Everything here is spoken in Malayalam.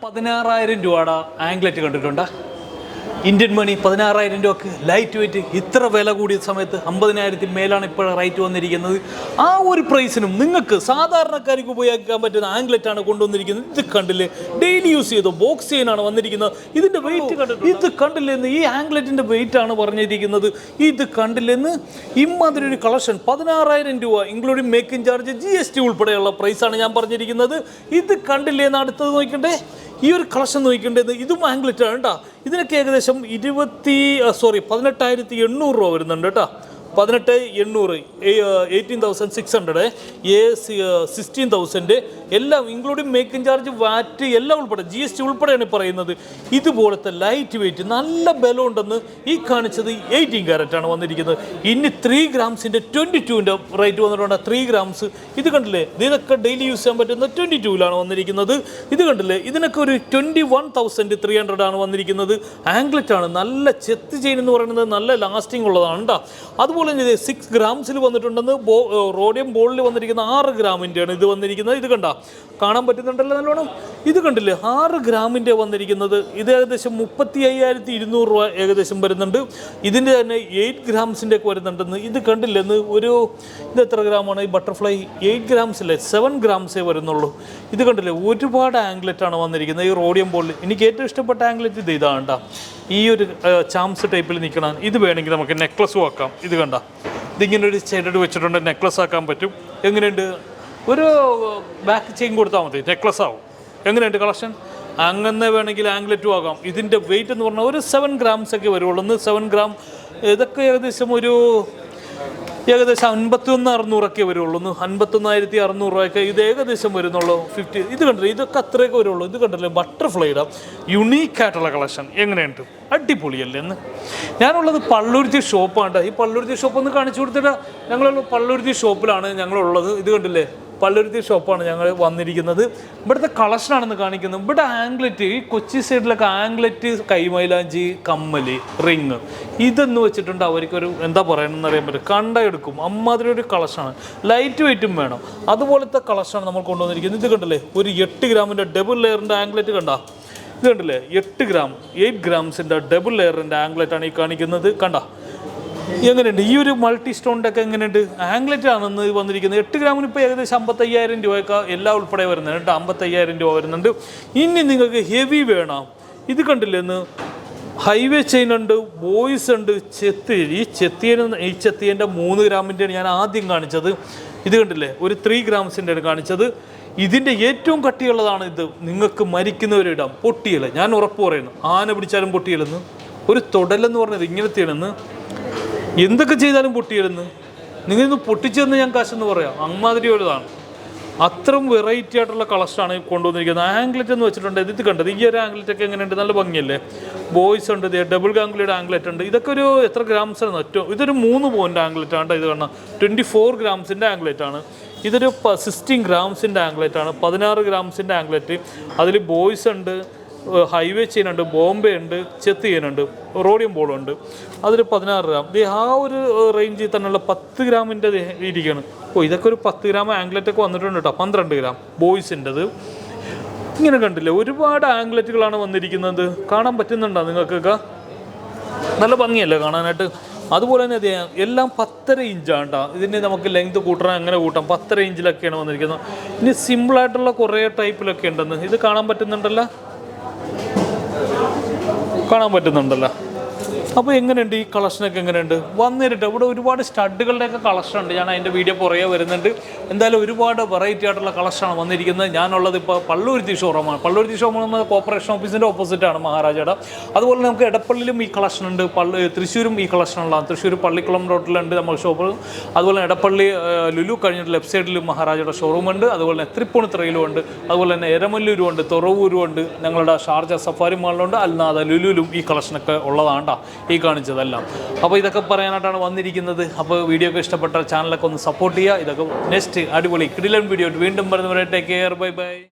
16,000 രൂപയുടെ ആംഗ്ലറ്റ് കണ്ടിട്ടുണ്ട്. ഇന്ത്യൻ മണി 16,000 രൂപക്ക് ലൈറ്റ് വെയിറ്റ് ഇത്ര വില കൂടിയ സമയത്ത് 50,000 മേലാണ് ഇപ്പോൾ റേറ്റ് വന്നിരിക്കുന്നത്. ആ ഒരു പ്രൈസിനും നിങ്ങൾക്ക് സാധാരണക്കാർക്ക് ഉപയോഗിക്കാൻ പറ്റുന്ന ആംഗ്ലറ്റാണ് കൊണ്ടുവന്നിരിക്കുന്നത്. ഇത് കണ്ടില്ലേ, ഡെയിലി യൂസ് ചെയ്തോ ബോക്സ് ചെയിനാണ് വന്നിരിക്കുന്നത്. ഇതിൻ്റെ വെയിറ്റ് കണ്ടില്ല, ഇത് കണ്ടില്ലെന്ന് ഈ ആംഗ്ലറ്റിൻ്റെ വെയിറ്റ് ആണ് പറഞ്ഞിരിക്കുന്നത്. ഇത് കണ്ടില്ലെന്ന് ഇമ്മാതിരി ഒരു കളക്ഷൻ 16,000 രൂപ ഇൻക്ലൂഡിങ് മേക്കിംഗ് ചാർജ് GST ഉൾപ്പെടെയുള്ള പ്രൈസാണ് ഞാൻ പറഞ്ഞിരിക്കുന്നത്. ഇത് കണ്ടില്ലേന്ന് അടുത്തത് നോക്കണ്ടേ, ഈ ഒരു കളക്ഷൻ നോക്കേണ്ടത് ഇതും ആംഗ്ലറ്റാണ് കേട്ടോ. ഇതിനൊക്കെ ഏകദേശം 18,800 രൂപ വരുന്നുണ്ട് കേട്ടോ. 18,800, 18,600, 16,000 എല്ലാം ഇൻക്ലൂഡിങ് മേക്കിംഗ് ചാർജ്, വാറ്റ് എല്ലാം ഉൾപ്പെടെ GST ഉൾപ്പെടെയാണ് പറയുന്നത്. ഇതുപോലത്തെ ലൈറ്റ് വെയിറ്റ് നല്ല ബലമുണ്ടെന്ന് ഈ കാണിച്ചത് 18 കാരറ്റാണ് വന്നിരിക്കുന്നത്. ഇനി 3 ഗ്രാംസിൻ്റെ 22ൻ്റെ റേറ്റ് വന്നിട്ടുണ്ട്. 3 ഗ്രാംസ് ഇത് കണ്ടില്ലേ, ഇതൊക്കെ ഡെയിലി യൂസ് ചെയ്യാൻ പറ്റുന്ന 22ലാണ് വന്നിരിക്കുന്നത്. ഇത് കണ്ടില്ലേ, ഇതിനൊക്കെ ഒരു 21,300 ആണ് വന്നിരിക്കുന്നത്. ആംഗ്ലറ്റാണ്, നല്ല ചെത്ത് ചെയിൻ എന്ന് പറയുന്നത് നല്ല ലാസ്റ്റിംഗ് ഉള്ളതാണ് കേട്ടോ. അതുപോലെ തന്നെ 6 ഗ്രാംസിൽ വന്നിട്ടുണ്ടെന്ന് റോഡിയം ബോളിൽ വന്നിരിക്കുന്ന 6 ഗ്രാമിൻ്റെയാണ് ഇത് വന്നിരിക്കുന്നത്. ഇത് കണ്ട കാണാൻ പറ്റുന്നുണ്ടല്ലോ നല്ലോണം. ഇത് കണ്ടില്ലേ, 6 ഗ്രാമിൻ്റെ വന്നിരിക്കുന്നത്. ഇത് ഏകദേശം 35,200 രൂപ ഏകദേശം വരുന്നുണ്ട്. ഇതിൻ്റെ തന്നെ 8 ഗ്രാംസിൻ്റെ ഒക്കെ വരുന്നുണ്ടെന്ന്. ഇത് കണ്ടില്ലെന്ന് ഒരു ഇത് എത്ര ഗ്രാമാണ് ഈ ബട്ടർഫ്ലൈ? 8 ഗ്രാംസില്ലേ, 7 ഗ്രാംസേ വരുന്നുള്ളൂ. ഇത് കണ്ടില്ലേ, ഒരുപാട് ആംഗ്ലറ്റാണ് വന്നിരിക്കുന്നത് ഈ റോഡിയം ബോളിൽ. എനിക്ക് ഏറ്റവും ഇഷ്ടപ്പെട്ട ആംഗ്ലറ്റ് ഇത് ഇതാണ് കേട്ടോ. ഈ ഒരു ചാംസ് ടൈപ്പിൽ നിൽക്കണം. ഇത് വേണമെങ്കിൽ നമുക്ക് നെക്ലസും ആക്കാം. ഇത് കണ്ട, ഇതിങ്ങനെ ഒരു ഷെയ്ഡ് വെച്ചിട്ടുണ്ട്, നെക്ലസ് ആക്കാൻ പറ്റും. എങ്ങനെയുണ്ട്? ഒരു ബാക്ക് ചെയിൻ കൊടുത്താൽ മതി, നെക്ലസ് ആവും. എങ്ങനെയുണ്ട് കളക്ഷൻ? അങ്ങനെ വേണമെങ്കിൽ ആംഗ്ലറ്റും ആകാം. ഇതിൻ്റെ വെയിറ്റ് എന്ന് പറഞ്ഞാൽ ഒരു 7 ഗ്രാംസ് ഒക്കെ വരുള്ളൂ. 7 ഗ്രാം ഇതൊക്കെ ഏകദേശം 51,600 വരുള്ളൂ. 51,600 രൂപയൊക്കെ ഇത് ഏകദേശം വരുന്നുള്ളൂ. 50 ഇത് കണ്ടില്ലേ, ഇതൊക്കെ അത്രയൊക്കെ വരുള്ളൂ. ഇത് കണ്ടില്ലേ, ബട്ടർഫ്ലൈയുടെ യുണീക്കായിട്ടുള്ള കളക്ഷൻ എങ്ങനെയുണ്ട്? അടിപൊളിയല്ലേ എന്ന്. ഞാനുള്ളത് പള്ളുരുത്തി ഷോപ്പാണ്. ഈ പള്ളുരുത്തി ഷോപ്പ് ഒന്ന് കാണിച്ചു കൊടുത്തിട്ട്, ഞങ്ങളുള്ള പള്ളുരുത്തി ഷോപ്പിലാണ് ഞങ്ങളുള്ളത്. ഇത് കണ്ടില്ലേ, പള്ളുരുത്തി ഷോപ്പാണ് ഞങ്ങൾ വന്നിരിക്കുന്നത്. ഇവിടുത്തെ കളക്ഷനാണെന്ന് കാണിക്കുന്നത്. ഇവിടെ ആംഗ്ലറ്റ്, ഈ കൊച്ചി സൈഡിലൊക്കെ ആംഗ്ലറ്റ്, കൈമൈലാഞ്ചി, കമ്മല്, റിങ് ഇതെന്ന് വെച്ചിട്ടുണ്ട് അവർക്കൊരു എന്താ പറയണമെന്ന് അറിയാൻ പറ്റും, കണ്ടെടുക്കും. അമ്മാതിരി ഒരു കളക്ഷനാണ്. ലൈറ്റ് വെയിറ്റും വേണം. അതുപോലത്തെ കളക്ഷനാണ് നമ്മൾ കൊണ്ടുവന്നിരിക്കുന്നത്. ഇത് കണ്ടില്ലേ, ഒരു 8 ഗ്രാമിൻ്റെ ഡബിൾ ലെയറിൻ്റെ ആംഗ്ലറ്റ് കണ്ട. ഇത് കണ്ടില്ലേ, 8 ഗ്രാംസിൻ്റെ ഡബിൾ ലെയറിൻ്റെ ആംഗ്ലറ്റാണ് ഈ കാണിക്കുന്നത്. കണ്ട എങ്ങനെയുണ്ട്? ഈ ഒരു മൾട്ടി സ്റ്റോണിൻ്റെ ഒക്കെ എങ്ങനെയുണ്ട്? ആംഗ്ലറ്റ് ആണെന്ന് വന്നിരിക്കുന്നത്. 8 ഗ്രാമിന് ഇപ്പോൾ ഏകദേശം 55,000 രൂപയൊക്കെ എല്ലാം ഉൾപ്പെടെ വരുന്നുണ്ട് കേട്ടോ. 55,000 രൂപ വരുന്നുണ്ട്. ഇനി നിങ്ങൾക്ക് ഹെവി വേണം, ഇത് കണ്ടില്ലെന്ന് ഹൈവേ ചെയിൻ ഉണ്ട്, ബോയ്സ് ഉണ്ട്, ചെത്തി. ഈ ചെത്തിയൻ്റെ 3 ഗ്രാമിൻ്റെയാണ് ഞാൻ ആദ്യം കാണിച്ചത്. ഇത് കണ്ടില്ലേ, ഒരു 3 ഗ്രാംസിൻ്റെയാണ് കാണിച്ചത്. ഇതിൻ്റെ ഏറ്റവും കട്ടിയുള്ളതാണ് ഇത്. നിങ്ങൾക്ക് മരിക്കുന്നവരിടാം, പൊട്ടിയല്ല, ഞാൻ ഉറപ്പ് പറയുന്നു. ആന പിടിച്ചാലും പൊട്ടിയല്ലെന്ന്. ഒരു തൊടലെന്ന് പറഞ്ഞത് ഇങ്ങനത്തെയാണെന്ന്. എന്തൊക്കെ ചെയ്താലും പൊട്ടിയിരുന്ന് നിങ്ങളിന്ന് പൊട്ടിച്ചെന്ന് ഞാൻ കാശെന്ന് പറയാം. അമ്മാതിരി ഒരിതാണ്. അത്രയും വെറൈറ്റി ആയിട്ടുള്ള കളക്ഷനാണ് കൊണ്ടുവന്നിരിക്കുന്നത്. ആംഗ്ലറ്റ് എന്ന് വെച്ചിട്ടുണ്ട്. ഇത് കണ്ടത് ഈ ഒരു ആംഗ്ലറ്റൊക്കെ എങ്ങനെയുണ്ട്? നല്ല ഭംഗിയല്ലേ. ബോയ്സ് ഉണ്ട്, ഡബിൾ ഗാംഗ്ലിയുടെ ആംഗ്ലറ്റ് ഉണ്ട്. ഇതൊക്കെ ഒരു എത്ര ഗ്രാംസാണ്? ഇതൊരു 3 പോയിൻ്റ് ആംഗ്ലറ്റ് ആണ്. ഇത് കാണാം, 24 ഗ്രാംസിൻ്റെ ആംഗ്ലറ്റ് ആണ്. ഇതൊരു 16 ഗ്രാംസിൻ്റെ ആംഗ്ലറ്റ് ആണ്. 16 ഗ്രാംസിൻ്റെ ആംഗ്ലറ്റ്. അതിൽ ബോയ്സ് ഉണ്ട്, ഹൈവേ ചെയിൻ ഉണ്ട്, ബോംബെ ഉണ്ട്, ചെത്ത് ചെയിനുണ്ട്, റോഡിയം ബോളുണ്ട്. അതിൽ 16 ഗ്രാം. ആ ഒരു റേഞ്ചിൽ തന്നെയുള്ള 10 ഗ്രാമിൻ്റെ ഇരിക്കുകയാണ്. ഇതൊക്കെ ഒരു 10 ഗ്രാം ആംഗ്ലറ്റൊക്കെ വന്നിട്ടുണ്ട് കേട്ടോ. 12 ഗ്രാം ബോയ്സിൻ്റെത്. ഇങ്ങനെ കണ്ടില്ലേ, ഒരുപാട് ആംഗ്ലറ്റുകളാണ് വന്നിരിക്കുന്നത്. കാണാൻ പറ്റുന്നുണ്ടോ നിങ്ങൾക്കൊക്കെ? നല്ല ഭംഗിയല്ലേ കാണാനായിട്ട്. അതുപോലെ തന്നെ എല്ലാം 10.5 ഇഞ്ചാണ് കേട്ടോ. ഇതിന് നമുക്ക് ലെങ്ത് കൂട്ടണം, അങ്ങനെ കൂട്ടാം. 10.5 ഇഞ്ചിലൊക്കെയാണ് വന്നിരിക്കുന്നത്. ഇനി സിമ്പിളായിട്ടുള്ള കുറേ ടൈപ്പിലൊക്കെ ഉണ്ടെന്ന്. ഇത് കാണാൻ പറ്റുന്നുണ്ടല്ലോ, കാണാൻ പറ്റുന്നുണ്ടല്ലോ. അപ്പോൾ എങ്ങനെയുണ്ട് ഈ കളക്ഷനൊക്കെ? എങ്ങനെയുണ്ട്? വന്നിട്ട് ഇവിടെ ഒരുപാട് സ്റ്റഡുകളുടെയൊക്കെ കളക്ഷൻ ഉണ്ട്. ഞാൻ അതിൻ്റെ വീഡിയോ പുറകെ വരുന്നുണ്ട്. എന്തായാലും ഒരുപാട് വെറൈറ്റി ആയിട്ടുള്ള കളക്ഷനാണ് വന്നിരിക്കുന്നത്. ഞാനുള്ളത് ഇപ്പോൾ പള്ളുരുത്തി ഷോറൂമാണ്. പള്ളുരുത്തി ഷോറൂം എന്ന കോർപ്പറേഷൻ ഓഫീസിൻ്റെ ഓപ്പോസിറ്റാണ് മഹാരാജയുടെ. അതുപോലെ നമുക്ക് എടപ്പള്ളിയിലും ഈ കളക്ഷൻ ഉണ്ട്. തൃശ്ശൂരും ഈ കളക്ഷനുള്ളതാണ്. തൃശ്ശൂർ പള്ളിക്കുളം റോഡിലുണ്ട് നമ്മൾ ഷോപ്പ്. അതുപോലെ എടപ്പള്ളി ലുലു കഴിഞ്ഞിട്ട് ലെഫ്റ്റ് സൈഡിലും മഹാരാജയുടെ ഷോറൂമുണ്ട്. അതുപോലെ തന്നെ തൃപ്പൂണിത്തുറയിലും ഉണ്ട്. അതുപോലെ തന്നെ എരമല്ലൂരും ഉണ്ട്, തുറവൂരും ഉണ്ട്. ഞങ്ങളുടെ ഷാർജ സഫാരി മാളിലുണ്ട്. അല്ലാതെ ലുലുവിലും ഈ കളക്ഷനൊക്കെ ഉള്ളതാണ് ഈ കാണിച്ചതെല്ലാം. അപ്പോൾ ഇതൊക്കെ പറയാനായിട്ടാണ് വന്നിരിക്കുന്നത്. അപ്പോൾ വീഡിയോ ഒക്കെ ഇഷ്ടപ്പെട്ട ചാനലൊക്കെ ഒന്ന് സപ്പോർട്ട് ചെയ്യുക. ഇതൊക്കെ നെക്സ്റ്റ് അടിപൊളി കിടിലൻ വീഡിയോ വീണ്ടും വരുന്നവരെ ടേക്ക് കെയർ, ബൈ ബൈ.